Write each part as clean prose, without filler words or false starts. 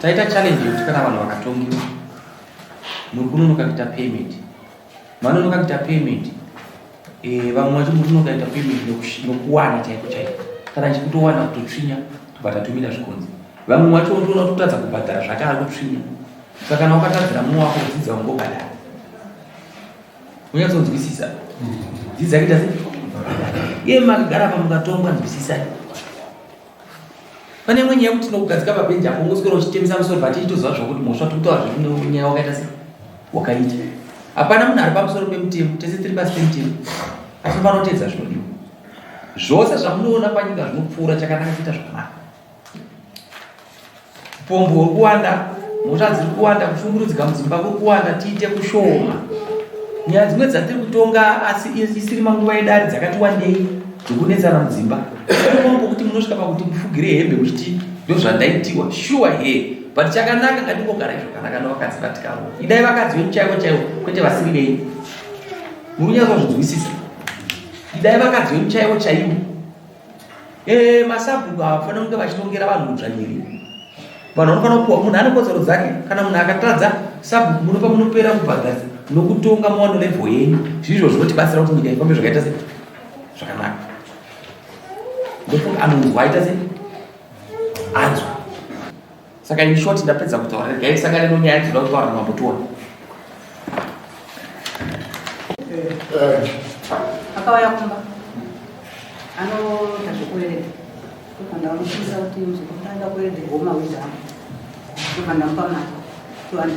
Taita challenge yokuti kana vanhu vakatongiwa muri kunonoka kuita payment. Vanonoka kuita payment, vamwe vacho muri kunonoka kuita payment nokuwana chaiko chaiko. Kana chikutowana kutotsvinya tobata tumira zvikonzi. Vamwe vacho unotoona kutadza kubhadhara zvakare kutsvinya. Saka kana wakatadzira mumwe wako kudzidza ungobhadhara. Unyatsonzwisisa? Dzidza kuita sei? Iye makagara pamukatongwa nzwisisai. Pane imwe nyaya kuti nokugadzika pabhenji apo ngoswera uchitemesa musoro bati itoziva zvokuti mhosva tikutaura zvekunyaya wakaita sei wakaita. Hapana munhu ari pamusoro pemutemo, tese tiri pasi pemutemo. Asi panotedza zvinodiwa. Zvose zvamunoona panyika zvinopfuura chakanaka kuita zvakanaka. Pombo uri kuwanda, mhosva dziri kuwanda, kushungurudzika mudzimba kuri kuwanda, tiite kushoma. Nyaya dzimwe dzatiri kutonga asi isiri manguva edare dzakati wandei dzokunetsana mudzimba. Pombo kuti munosvika pakuti mufugire hembe uchiti ndozvandaitiwa. Sure here. But chakanaka ngatingogara zvakanaka nevakadzi vatikavo. Idai vakadzi venyu chaivo chaivo kwete vasiri venyu. Muri kunyatsozvinzwisisa. Idai vakadzi venyu chaivo chaivo. Masabhuku havafanira kunge vachitongera vanhu mudzvanyiriri. Vanhu vanofanira kupuwa, munhu ane kodzero dzake. Kana munhu akatadza sabhuku munopa munopera kubhadhara nokutonga muwano level yenyu. Zvizvo zvinotibatsira kuti nyika ifambe zvakaita sei zvakanaka. Ndofunga anonzwa aita sei anzwa. Saka in short ndapedza kutaura. Regai tisangane nonyaya dzinoda kutaura nambotora. Akauya kumba anoita zvekuerenga. Kupanda unosisa kuti muzokutanga kuerenga goma wizamo. Kupanda mpama 200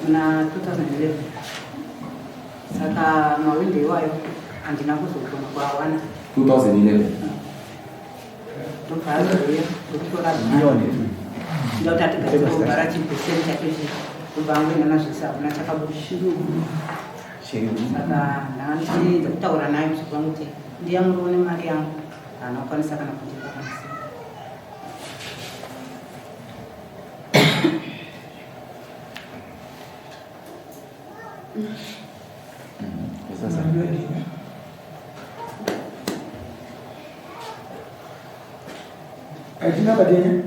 muna 2011. Saka mawindi iwayo andina kuzogona kuawana 2011. Ndokutora milioni ndoti atigadzira kugara chipeseni chapeshe kubangwe nanazvisabu nachakabushuru. Saka ndandinoedza kutaura naye musoko wangu kuti ndiyamuone mari yangu anokwanisa kana kundipa kanisa. Ajina badenya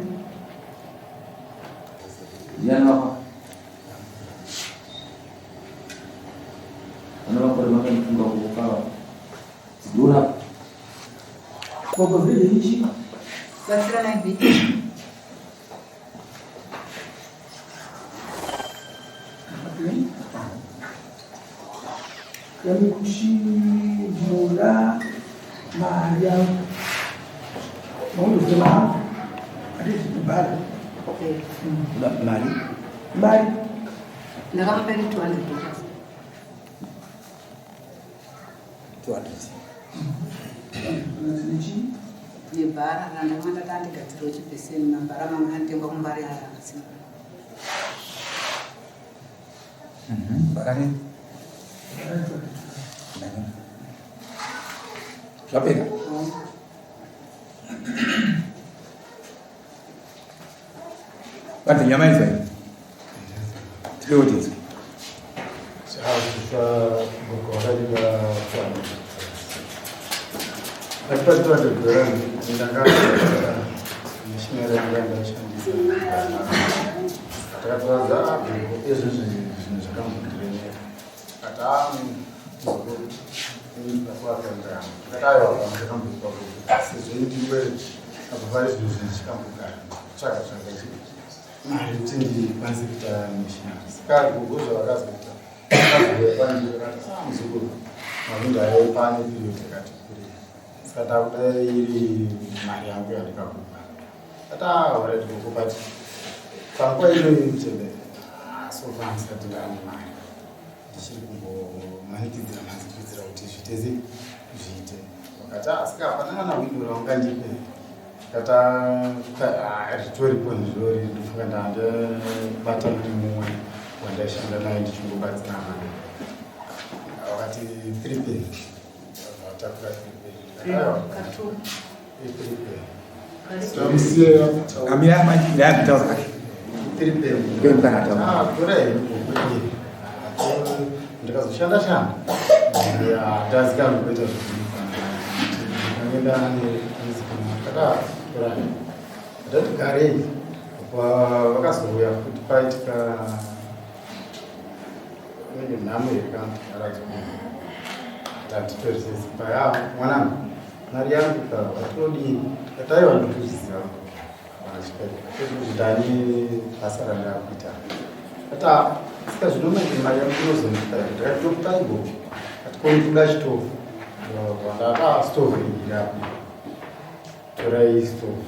yana ana bakora makani funga kukawa zidura kwa vile hichi Basira na hivi kami kushimura Maria Mungu sema hadithi mbali mali na kama peni 200 ni bara na manda tandi gadziro chipeseni na bara mama antenga kumbari aya asina bakari Zvapera. Vanhu nyama idzi tileotedzi. Amira maji ndio kutaza. Kwa mkana ndikazoshanda shanda tazika kuita zvinoenda ndati garei vakazouya kuti paitika nhamo yekanatiperesesi paya mwanangu mari yangu vatodi kataiwa ndikuzviziva ndani basa ranga kuita ata sika zvinomenge mari yangu inozondikatokutaibo atikoni kuda chitofu vandata stovu irapo torai stovu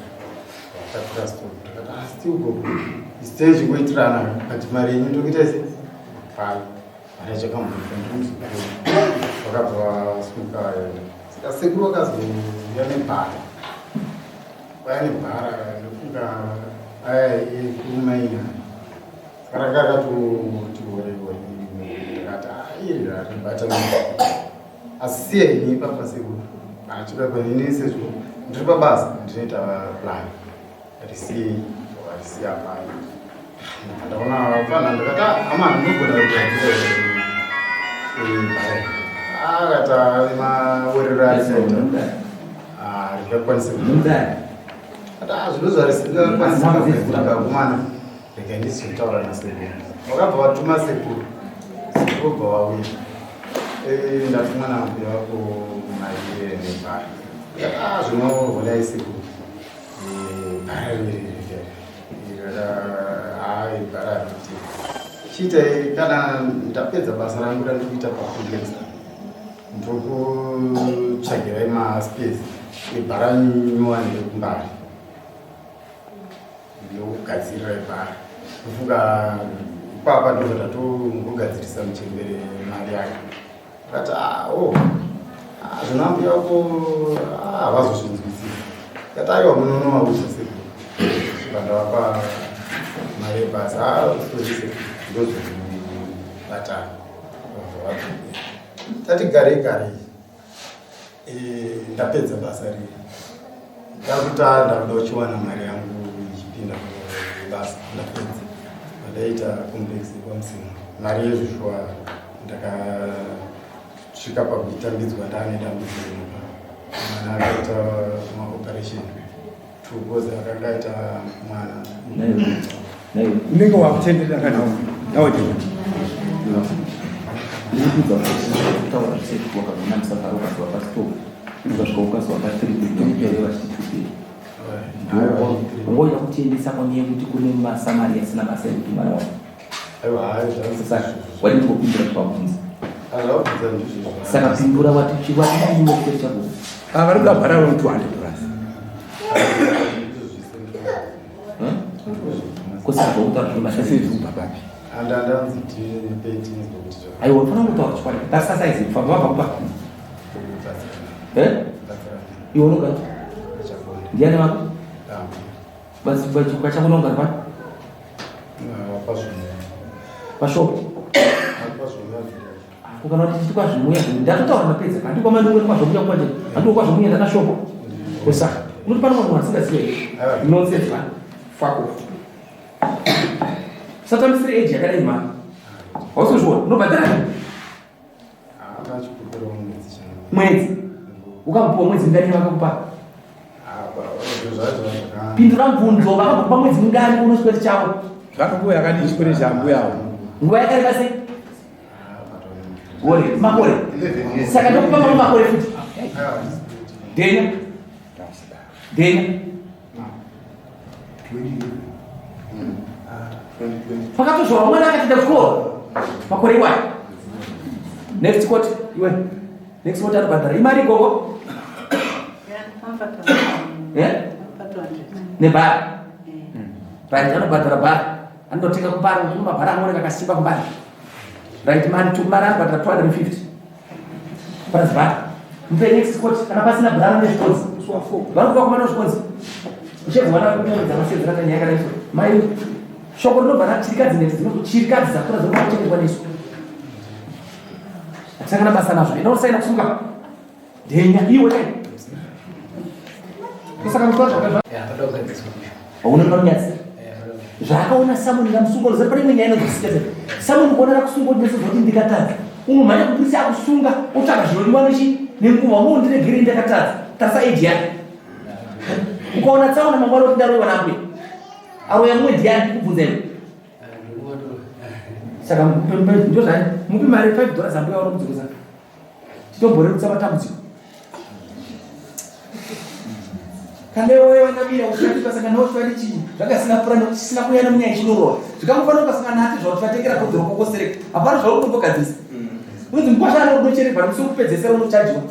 vakatura stovu takati asi ugogo isiteji kuitirana kati mari yenyu ndokuita se pai mari yachakamboifandumuzi vakabva vasimuka sika sekuru vakazouya nebhara vaya nebhara ndofunga aya yekumaina saka rakakatoti orevori ndakati iri ratibata asi siyeni papa sekuru achikakwanini sezvo ndiri pabasa ndinoita plan risiyei warisiya pai ndaona fana ndakati amana ndinogona akata mawerero arisaita rikakwanisa ata zvino zvarisingakwanisa rega ndizotaura nasekuru vakabva vatuma sekuru sekuru bva vauya ndatumwa nambuya vako mari nebhara zvinoholai sekuru bhara bhara rikuti chiitai kana ndapedza basa rangu randikuita pakudenza ndokutsvagirai maspace ebhara nyuwani rekumbari ndokugadzirira bhara kufunga ipapa ndozvota tongogadzirisa muchembere mari yake akati zvinambuya vako havazozvinzwisisa kati aiwa munonovaudza sekuru vandavapa mari ebhasa soise ndozvobatana tati garei ndapedza basa riri ndakuta ndakuda uchiwana mari yangu ichipinda kubasa ndapedza ndaita complex pamusina mari yezvishwa ndakasvika pakuitambidzwa ndaane dambudziko mwana akaita maoperation tukozi akanga aita mwana unenge wakutenderera kana nawe ngoja kutiendesa kwenye kuti kune masamari asina basa ekuti mwana wako sasa walipopindura pamunzi saka pimbura wati chiwati chiko chako vari kugabhara romutu 100 kusaka utakuti basa sezubabapi aiwa fana kutaura chikwadi tasasa izi famba vapa iwo nogati ndiani wako basi bachikuka chako nongari pati pashopu ukanoti titikwa zvimuya ndatotaura mapedza kandi kwa mandu kwa zvomuya kwaje andi kwa zvomuya ndakashoko kosa unotipa munhu asingazive nonsense man fuck off satamisire age yakadai man wasozviona unobhadhara mwedzi ukamupiwa mwedzi mungani vakakupa pindura mvunzo vakakupa mwedzi mungani unosweti chavo Vakakuwa yakadi chikore changu yawo. nguva yakareba sei Wole, makore. Saka ndokupa mamwe makore futi. Denya. Denya. Pakatozvora mwana akatida kuchikoro. Makore iwayo. Next quote, iwe. Next quote aribhadhara. Imari gogo? Nebhara. Right, anobhadhara bhara. Anotenga kubhara, mabhara anooneka akasimba kumbari. Right, man, to man, but 250. But the next quote, and a person of brand is close. One of my response. Chef, one of them is a massive Ratanaga. My Shokoro, but actually, she cuts the first one is. A second of Basana, no sign of Suga. Then you will. Only yes. Zvakaona samuni namusungo zvaparime nyaya inozisikeza samuni kuonera kusunga kuti ndizvo ndikatadza unomhanya kupurisa akusunga otsvaka zvinodiwa nechi nenguva mo ndiregere ndakatadza tarisa age yake ukaona tsaona mangwana kuti ndaroiwa nakwe aroya mwedzi yake kubvunza iwe saka ndozvani mupi mari $5 zambuya uri mudzikosa titomborerutsa matambudziko kandi wewe wanabira ushatipa saka nawo twali chini zvakasina purani chisina kuyana munyaya chinorova zvikamufana ukasangana hati zvatatengera kodhoro kokosereka hapana zvaurikugadzisa unonzi mukwashana unochereva nemusokupedzesera unochajiwa